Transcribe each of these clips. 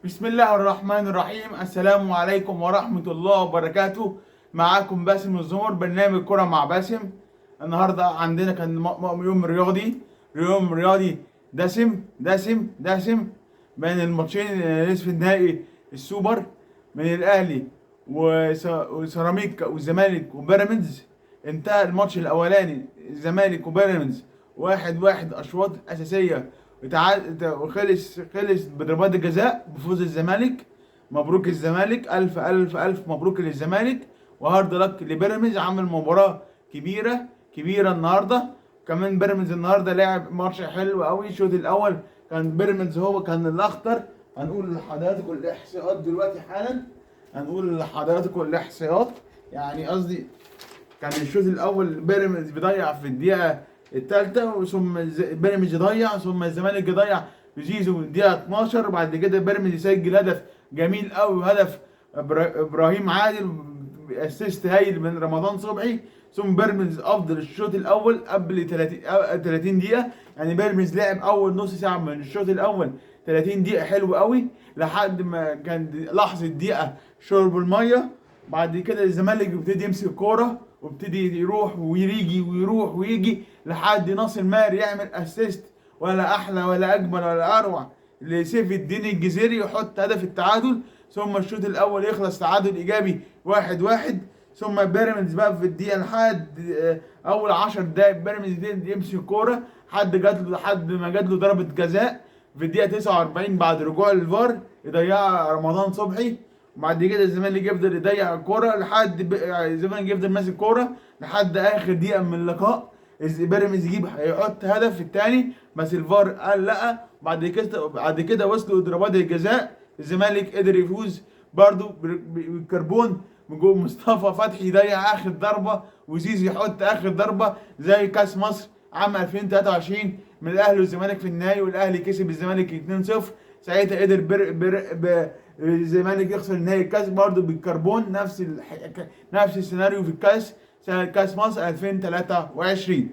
بسم الله الرحمن الرحيم. السلام عليكم ورحمة الله وبركاته. معاكم باسم الزمر، برنامج كرة مع باسم. النهاردة عندنا كان يوم رياضي، يوم رياضي دسم دسم دسم بين الماتشين نصف النهائي السوبر من الأهلي وسيراميكا والزمالك وبيراميدز. انتهى الماتش الأولاني الزمالك وبيراميدز 1-1 أشواط أساسية، وخلص بضربات الجزاء بفوز الزمالك. مبروك الزمالك، الف الف الف مبروك للزمالك، وهارد لك لبيراميدز. عمل مباراة كبيرة كبيرة النهارده. كمان بيراميدز النهارده لعب ماتش حلو قوي. الشوط الاول كان بيراميدز هو كان الاخطر. هنقول لحضراتكم الاحصائيات دلوقتي حالا. هنقول لحضراتكم الاحصائيات، يعني قصدي كان الشوط الاول بيراميدز بيضيع في الدقيقه الثالثه، ثم بيراميدز يضيع، ثم الزمالك يضيع في زيزو في الدقيقه 12. بعد كده بيراميدز يسجل هدف جميل قوي، هدف ابراهيم عادل، اسيست هايل من رمضان صبحي. ثم بيراميدز افضل الشوط الاول قبل 30 دقيقه. يعني بيراميدز لعب اول نص ساعه من الشوط الاول 30 دقيقه حلو قوي، لحد ما كان لحظه دقيقه شرب الميه. بعد كده الزمالك بيبتدي يمسك كوره وابتدي يروح ويجي ويروح ويجي لحد ناصر ماهر يعمل اسيست. ولا احلى ولا اجمل ولا اروع لسيف الدين الجزيري يحط هدف التعادل. ثم الشوط الاول يخلص تعادل ايجابي 1-1. ثم بيراميدز بقى في الدقيقه لحد اول 10 دقائق بيراميدز يمسك كوره لحد ما جات له ضربه جزاء في الدقيقه 49 بعد رجوع الفار، يضيعها رمضان صبحي. وبعد كده الزمالك يفضل يضيع الكوره الزمالك يفضل ماسك كوره لحد اخر دقيقه من اللقاء. بيراميدز يحط هدف الثاني، بس الفار قال لا. بعد كده وصلوا ضربات الجزاء، الزمالك قدر يفوز برضو بالكربون من جول مصطفى فتحي يضيع اخر ضربه، وزيزو يحط اخر ضربه زي كاس مصر عام 2023 من الاهلي والزمالك في النهائي، والاهلي كسب الزمالك 2-0. ساعتها قدر الزمالك يخسر نهائي الكاس برضه بالكربون، نفس السيناريو في الكاس سنة كاس مصر 2023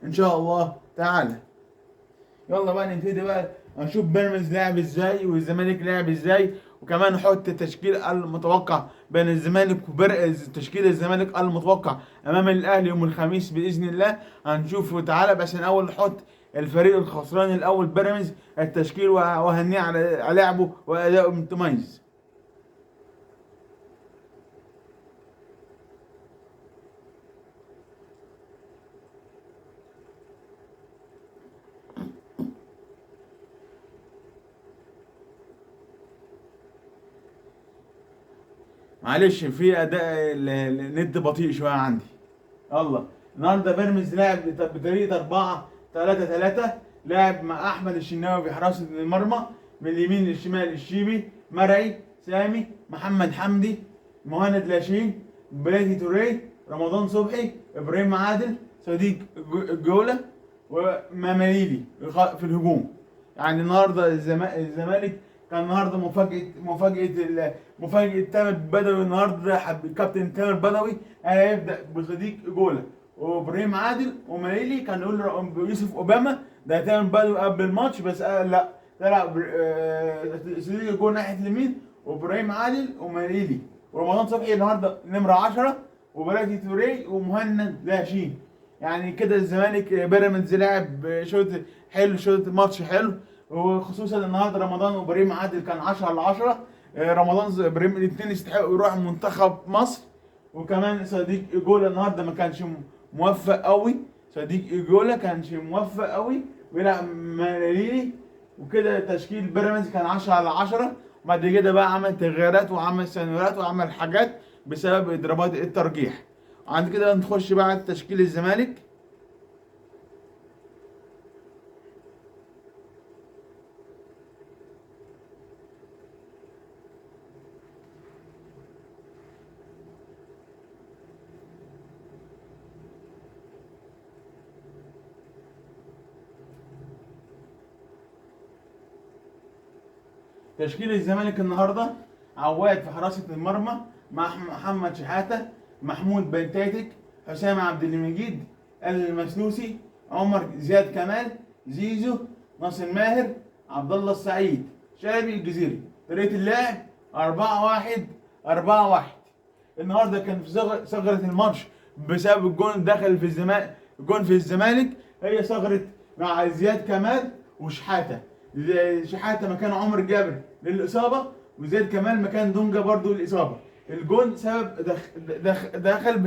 ان شاء الله تعالى. يلا بقى نبتدي بقى نشوف بيراميدز لعب ازاي والزمالك لعب ازاي، وكمان نحط التشكيل المتوقع بين الزمالك تشكيل الزمالك المتوقع امام الاهلي يوم الخميس باذن الله. هنشوف تعالى، بس الاول نحط الفريق الخسران الاول بيراميدز التشكيل وهنيه على لعبه وادائه المتميز. معلش في اداء النت بطيء شويه عندي. يلا النهارده بيراميدز لعب بطريقه 4-3-3. لعب مع احمد الشناوي في حراسه المرمى، من اليمين للشمال الشيبي، مرعي، سامي، محمد حمدي، مهند لاشين، بلاتي توري، رمضان صبحي، ابراهيم عادل، صديق جوله، وماماليلي في الهجوم. يعني النهارده الزمالك كان النهارده مفاجأة تامر بدوي. النهارده الكابتن تامر بدوي هيبدأ بصديق جوله وابراهيم عادل وماليلي. كان يقول يوسف اوباما ده تامر بدوي قبل الماتش، بس قال لا، طلع صديق جوله ناحية اليمين وابراهيم عادل وماليلي، ورمضان صبحي النهارده نمرة 10، وبلاتي توري ومهند لاشين. يعني كده الزمالك بيراميدز لعب شوط حلو، شوط ماتش حلو، وخصوصا النهارده رمضان وابراهيم عادل كان 10/10. رمضان ابراهيم الاثنين يستحقوا يروحوا منتخب مصر. وكمان صديق ايجولا النهارده ما كانش موفق قوي، صديق ايجولا كانش موفق قوي بيلعب ماليلي. وكده تشكيل بيراميدز كان 10/10. بعد كده بقى عمل تغييرات وعمل سيناريوهات وعمل حاجات بسبب اضرابات الترجيح. عند كده نخش بقى على تشكيل الزمالك. تشكيل الزمالك النهارده: عواد في حراسة المرمى مع محمد شحاتة، محمود بنتاتك، حسام عبد المجيد، المسلوسي، عمر زياد كمال، زيزو، ناصر ماهر، عبد الله السعيد، شلبي الجزيري. طريقة اللعب 4-1 4-1. النهارده كان في ثغرة الماتش بسبب الجون دخل في الزمالك، الجون في الزمالك هي ثغرة مع زياد كمال وشحاتة. شحاتة مكان عمر جابر للإصابة، وزياد كمال مكان دونجا برضو للإصابة. الجون سبب دخل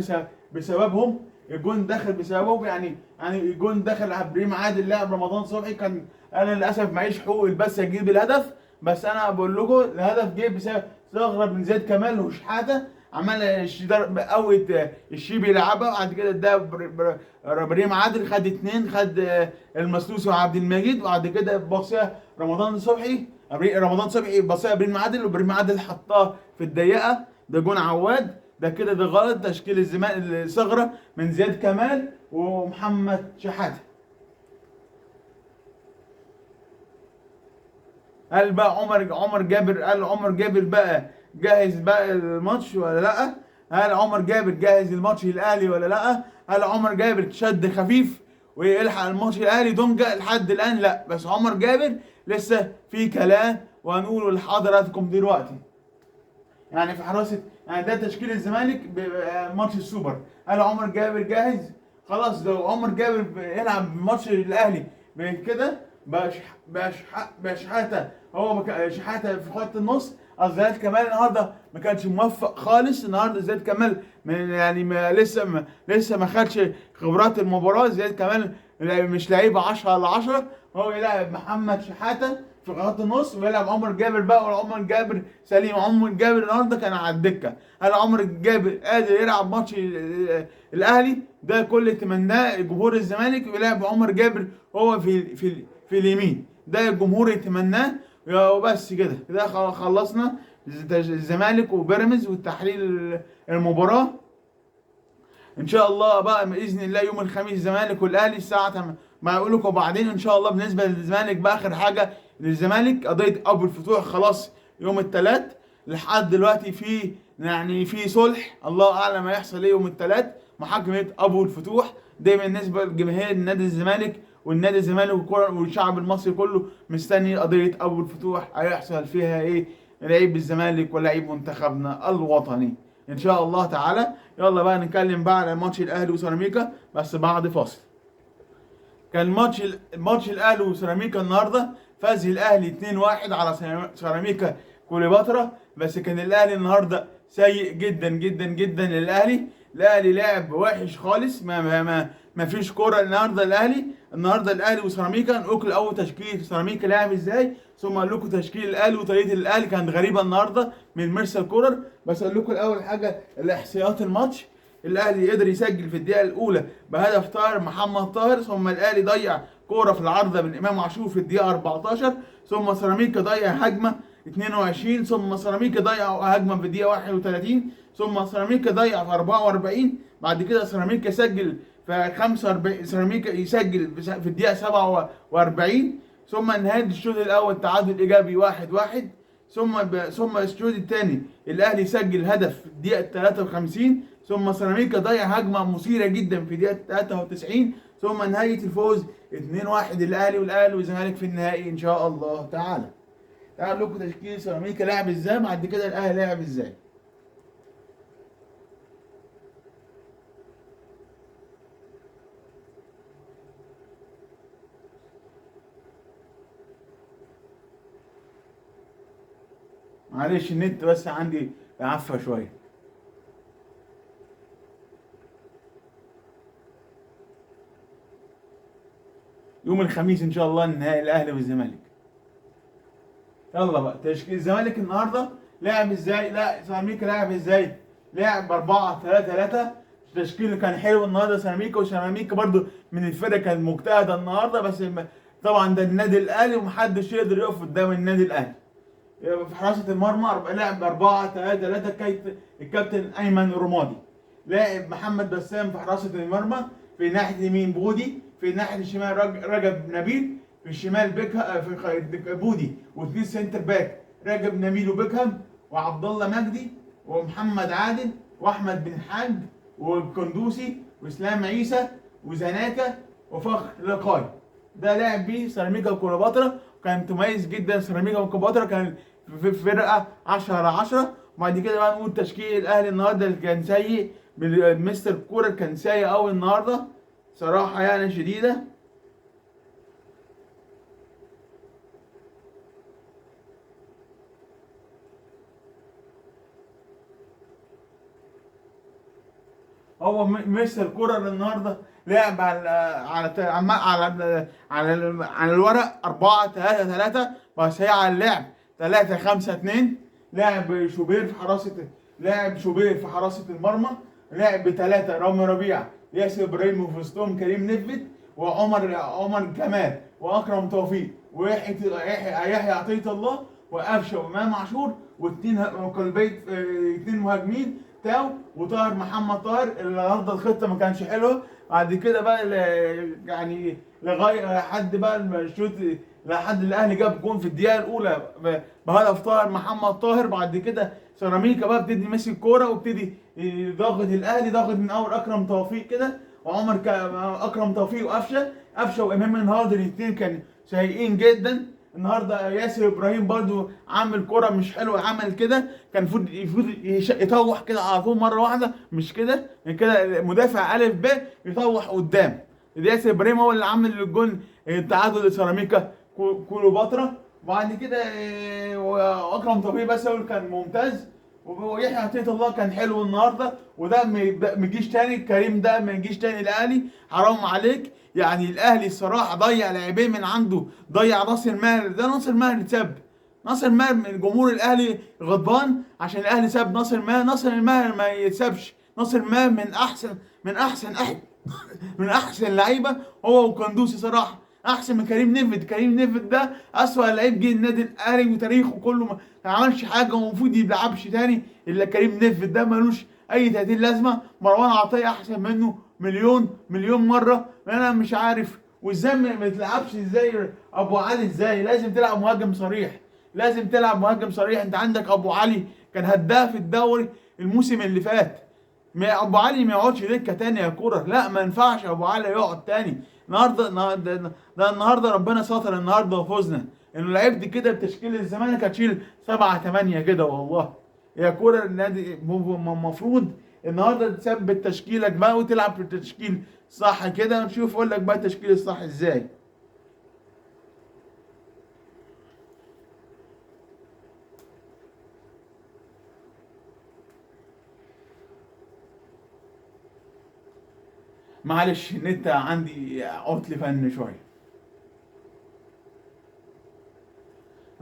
بسببهم. الجون دخل بسببهم، يعني الجون دخل على ابراهيم عادل لاعب رمضان صبحي. كان انا للاسف معيش حقوق البث اجيب الهدف، بس انا بقول لكم الهدف جه بسبب ثغره من زياد كمال وشحاته. عمل قوت الشيبي يلعبها، وبعد كده اداها ابراهيم عادل، خد اتنين، خد المسلوسي وعبد المجيد، وبعد كده بصيها رمضان صبحي. رمضان صبحي بصيها ابراهيم عادل، وابراهيم عادل حطها في الضيقه. ده جون عواد. ده كده ده غلط تشكيل الثغره من زياد كمال ومحمد شحاته. قال بقى عمر جابر بقى جاهز بقى الماتش ولا لا؟ هل عمر جابر جاهز الماتش الاهلي ولا لا؟ هل عمر جابر شد خفيف ويلحق الماتش الاهلي دونجا؟ لحد الان لا، بس عمر جابر لسه في كلام وهنقوله لحضراتكم دلوقتي. يعني في حراسه، يعني ده تشكيل الزمالك ماتش السوبر. هل عمر جابر جاهز؟ خلاص لو عمر جابر يلعب ماتش الاهلي كده بقى شحاته، هو شحاته في خط النص. زياد كمال النهارده ما كانش موفق خالص. النهارده زياد كمال يعني لسه ما خدش خبرات المباراه. زياد كمال مش لعيب 10/10. هو يلعب محمد شحاته في خط النص، ويلعب عمر جابر بقى، ولا عمر جابر سليم. عمر جابر النهارده كان على الدكه. هل عمر جابر قادر يلعب ماتش الاهلي؟ ده كل يتمناه جمهور الزمالك، ويلعب عمر جابر هو في اليمين. ده الجمهور يتمناه. وبس كده خلصنا الزمالك وبيراميدز والتحليل المباراه. ان شاء الله بقى باذن الله يوم الخميس الزمالك والاهلي الساعه ما اقول لكم بعدين ان شاء الله. بالنسبه للزمالك بقى اخر حاجه للزمالك، قضيه ابو الفتوح خلاص يوم الثلاث. لحد دلوقتي في صلح، الله اعلم هيحصل ايه يوم الثلاث. محاكمه ابو الفتوح ده بالنسبه لجماهير نادي الزمالك والنادي الزمالك والشعب المصري كله مستني قضيه ابو الفتوح هيحصل فيها ايه، لعيب الزمالك ولاعيب منتخبنا الوطني ان شاء الله تعالى. يلا بقى نتكلم بقى على ماتش الاهلي وسيراميكا بس بعد فاصل. كان ماتش الاهلي وسيراميكا النهارده، فاز الاهلي 2-1 على سيراميكا كليوباترا. بس كان الاهلي النهارده سيء جدا جدا جدا. الاهلي لعب وحش خالص. ما فيش كوره النهارده. النهارده الاهلي وسيراميكا. نقول اول تشكيل سيراميكا لعب ازاي، ثم اقول لكم تشكيل الاهلي. وطريقه الاهلي كانت غريبه النهارده من ميرسال كولر. بس اقول لكم الاول حاجه الاحصائيات الماتش. الاهلي قدر يسجل في الدقيقه الاولى بهدف طاهر محمد طاهر، ثم الاهلي ضيع كوره في العارضه من امام عاشور في الدقيقه 14، ثم سيراميكا ضيع هجمه 22، ثم سيراميكا ضيع هجمه في الدقيقه 31، ثم سيراميكا ضيع في 44. بعد كده سيراميكا سجل في 45، سيراميكا يسجل في الدقيقه 47، ثم نهايه الشوط الاول تعادل ايجابي 1-1. ثم الشوط الثاني الاهلي سجل هدف في الدقيقه 53، ثم سيراميكا ضيع هجمه مثيره جدا في الدقيقه 93، ثم نهايه الفوز 2-1 الاهلي والزمالك في النهائي ان شاء الله تعالى. تعالوا لكم تشكيل سيراميكا لعب ازاي، بعد كده الاهلي لعب ازاي. معلش النت بس عندي عفه شويه. يوم الخميس ان شاء الله النهائي الاهلي والزمالك. يلا بقى تشكيل الزمالك النهارده لعب ازاي. لا سيراميكا لعب ازاي، لعب 4-3-3. التشكيل كان حلو النهارده سيراميكا. وسيراميكا برده من الفرق كانت مجتهده النهارده، بس طبعا ده النادي الاهلي ومحدش يقدر يقف قدام النادي الاهلي. في حراسه المرمى لعب 4-3-3. الكابتن ايمن رمادي. لاعب محمد بسام في حراسه المرمى. في ناحيه اليمين بودي، في ناحيه الشمال رجب نبيل، في الشمال في بودي، واثنين سنتر باك رجب نبيل وبيكهام وعبد الله مجدي ومحمد عادل واحمد بن حاج والقندوسي واسلام عيسى وزناكا وفخر لقاي. ده لاعب بيه سيراميكا وكليوباترا. كان متميز جدا. سيراميكا وكليوباترا كان في فرقه 10/10. وبعد كده بقى نقول تشكيل الاهلي النهارده اللي كان سيء. مستر كولر كان سيء قوي النهارده صراحه يعني شديده. هو مستر كولر النهارده لعب على الورق 4-3-3، بس هي على اللعب 3-5-2. لعب شوبير في حراسه لعب شوبير في حراسه المرمى. لعب بثلاثه: رامي ربيع، ياسر ابراهيم، وفي وسطهم كريم نيفيد وعمر كمال واكرم توفيق ويحيى عطيه الله وقفشه وامام عاشور، واثنين قلبي، اثنين مهاجمين تاو وطاهر محمد طاهر. النهارده الخطه ما كانش حلوه. بعد كده بقى يعني لغايه لحد بقى الشوط، لحد الاهلي جاب جون في الدقيقه الاولى بهدف طاهر محمد طاهر. بعد كده سيراميكا بقى بتدي ماسك الكوره وابتدي ضاغط الاهلي، ضاغط من اول اكرم توفيق كده اكرم توفيق قفشه وامام النهارده الاثنين كانوا سيئين جدا. النهارده ياسر ابراهيم برضو عامل كرة مش حلوه، عمل كده كان المفروض يطوح كده على طول مره واحده، مش كده يعني كده مدافع الف ب يطوح قدام. ياسر ابراهيم هو اللي عامل الجون التعادل لسيراميكا كليوباترا. وبعد كده واكرم توفيق بس هو اللي كان ممتاز. ويحيى عطية الله كان حلو النهارده. وده ما يجيش تاني، كريم ده ما يجيش تاني الاهلي، حرام عليك. يعني الاهلي الصراحه ضيع لاعبين من عنده، ضيع ناصر ماهر. ده ناصر ماهر اتساب، ناصر ماهر من جمهور الاهلي غضبان عشان الاهلي ساب ناصر ماهر. ناصر ماهر ما يتسابش. ناصر ماهر من احسن لعيبه هو وكندوسي صراحه، احسن من كريم نيفيد. كريم نيفيد ده اسوأ لعيب جه النادي الاهلي وتاريخه كله ما عملش حاجه ومفروض يلعبش تاني الا كريم نيفيد. ده ملوش اي 30 لازمه. مروان عطيه احسن منه مليون مره. انا مش عارف وازاي ما تلعبش ازاي ابو علي. ازاي لازم تلعب مهاجم صريح، لازم تلعب مهاجم صريح. انت عندك ابو علي كان هداف الدوري الموسم اللي فات. ابو علي ما يقعدش دكه تاني يا كوره، لا ما ينفعش ابو علي يقعد تاني. النهارده ربنا ستر النهارده وفوزنا. انه لعبت كده بتشكيل الزمالك هتشيل 7-8 كده والله يا كوره. النادي المفروض النهارده تثبت تشكيلك بقى وتلعب بالتشكيل صح كده. نشوف اقول لك بقى التشكيل الصح ازاي. معلش النت عندي عطل فني شويه.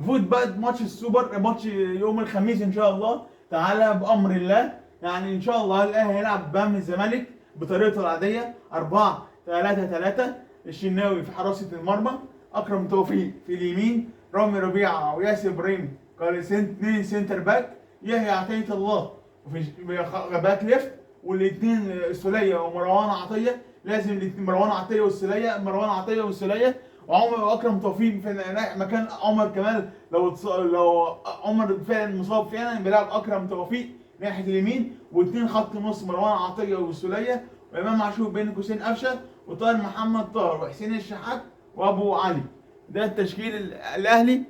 فوت بقى ماتش السوبر، ماتش يوم الخميس ان شاء الله تعالى بامر الله. يعني ان شاء الله الاهلي هيلعب بامن الزمالك بطريقته العاديه 4-3-3. الشناوي في حراسه المرمى، اكرم توفيق في اليمين، رامي ربيعه وياسر ابراهيم اثنين سنتر باك، يحيى عطيه الله وفي باك ليفت، والاثنين السوليه ومروان عطيه. لازم الاثنين مروان عطيه والسوليه وعمر واكرم توفيق في مكان عمر كمال. لو عمر فعلا مصاب فعلا بيلعب اكرم توفيق ناحيه اليمين، واثنين خط نص مروان عطيه والسوليه، وامام عاشور بين قوسين قفشه، وطاهر محمد طاهر وحسين الشحات وابو علي. ده التشكيل الاهلي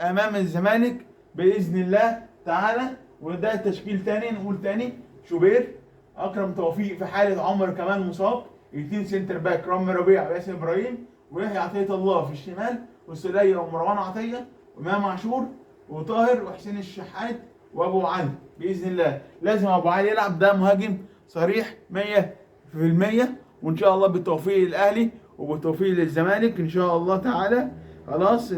امام الزمالك باذن الله تعالى. وده تشكيل تاني نقول تاني: شوبير، اكرم توفيق في حاله عمر كمال مصاب، اثنين سنتر باك رامي ربيع وياسر ابراهيم ويحيى عطيه الله في الشمال، والسوليه ومروان عطيه وامام عاشور وطاهر وحسين الشحات وابو علي. باذن الله لازم ابو علي يلعب، ده مهاجم صريح 100%. وان شاء الله بالتوفيق للاهلي وبالتوفيق للزمالك ان شاء الله تعالى. خلاص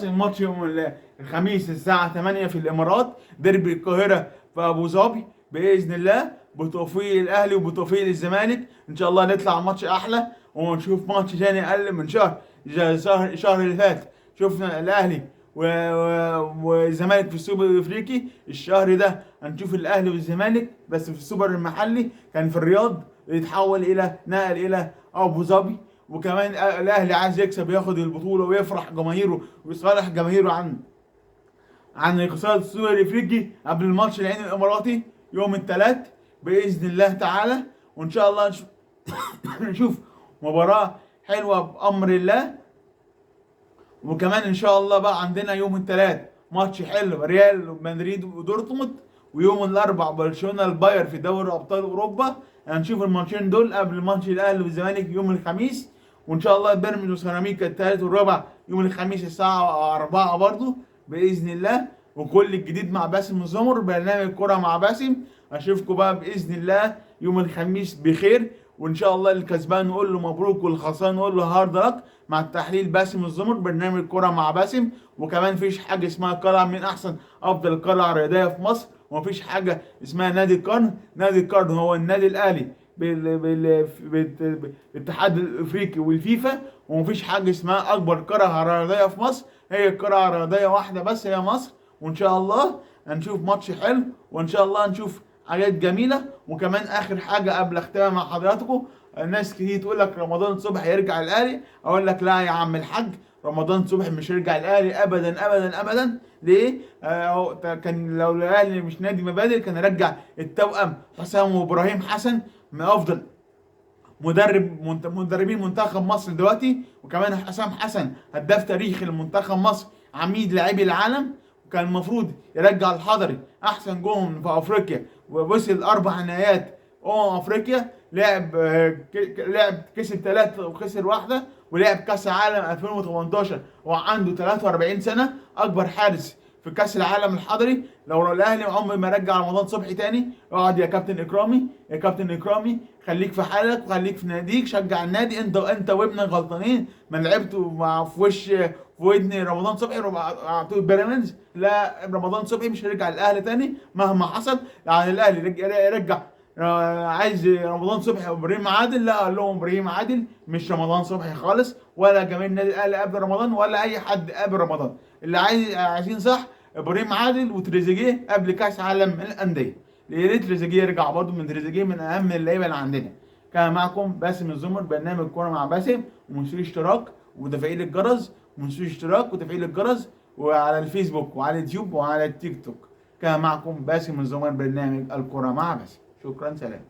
الماتش يوم الخميس الساعة 8 في الإمارات، ديربي القاهرة في أبو ظبي بإذن الله. بتوفيق الأهلي وبتوفيق الزمالك إن شاء الله نطلع ماتش أحلى ونشوف ماتش تاني أقل من شهر. الشهر اللي فات شفنا الأهلي والزمالك في السوبر الأفريقي. الشهر ده هنشوف الأهلي والزمالك بس في السوبر المحلي، كان في الرياض يتحول إلى نقل إلى أبو ظبي. وكمان الاهلي عايز يكسب ياخد البطوله ويفرح جماهيره ويصالح جماهيره عن الاقتصاد السوري الافريقي قبل الماتش العين الاماراتي يوم الثلاث باذن الله تعالى. وان شاء الله نشوف مباراه حلوه بامر الله. وكمان ان شاء الله بقى عندنا يوم الثلاث ماتش حلو ريال مدريد ودورتموند، ويوم الاربع برشلونه الباير في دوري ابطال اوروبا. هنشوف الماتشين دول قبل ماتش الاهلي والزمالك يوم الخميس. وان شاء الله بيراميدز وسيراميكا الثالث والرابع يوم الخميس الساعه 4 برضه باذن الله. وكل الجديد مع باسم الزمر برنامج كرة مع باسم. اشوفكم بقى باذن الله يوم الخميس بخير. وان شاء الله الكسبان نقول له مبروك والخسران نقول له هارد لك مع التحليل باسم الزمر برنامج كرة مع باسم. وكمان مفيش حاجه اسمها قلعه من احسن افضل قلعه رياضيه في مصر، ومفيش حاجه اسمها نادي القرن. نادي القرن هو النادي الاهلي بالاتحاد الافريقي والفيفا. ومفيش حاجه اسمها اكبر قلعه رياضيه في مصر، هي قلعه رياضيه واحده بس هي مصر. وان شاء الله هنشوف ماتش حلو، وان شاء الله هنشوف حاجات جميله. وكمان اخر حاجه قبل اختم مع حضراتكم، الناس كتير تقول لك رمضان صبحي يرجع الاهلي. اقول لك لا يا عم الحاج، رمضان صبحي مش هيرجع الاهلي ابدا ابدا ابدا. ليه؟ كان لو الاهلي مش نادي مبادئ كان يرجع التوأم حسام وابراهيم حسن من افضل مدربين منتخب مصر دلوقتي. وكمان حسام حسن هداف تاريخي لمنتخب مصر، عميد لاعبي العالم. وكان المفروض يرجع الحضري احسن جون في افريقيا، ووصل 4 نهائيات افريقيا. لعب كسب 3 وخسر 1، ولعب كاس العالم 2018 وعنده 43 سنه، اكبر حارس في كاس العالم الحضري. لو الاهلي عمري ما رجع رمضان صبحي تاني. اقعد يا كابتن اكرامي، يا كابتن اكرامي، خليك في حالك وخليك في ناديك، شجع النادي. انت وابنك غلطانين، ما لعبتوا مع في ودن رمضان صبحي بيراميدز. لا، رمضان صبحي مش هيرجع الاهلي تاني مهما حصل. يعني الاهلي يرجع عايز رمضان صبحي وابراهيم عادل، لا قال لهم ابراهيم عادل مش رمضان صبحي خالص، ولا جماهير النادي الاهلي قبل رمضان، ولا اي حد قبل رمضان. اللي عايزين صح ابراهيم عادل وتريزيجيه قبل كاس عالم الانديه. يا ريت تريزيجيه يرجع برضه، من تريزيجيه من اهم اللعيبه اللي عندنا. كان معكم باسم الزمر برنامج كوره مع باسم. وما تنسوش اشتراك وتفعيل الجرس، وما تنسوش اشتراك وتفعيل الجرس، وعلى الفيسبوك وعلى اليوتيوب وعلى التيك توك. كان معكم باسم الزمر برنامج الكوره مع باسم. شكرا، سلام.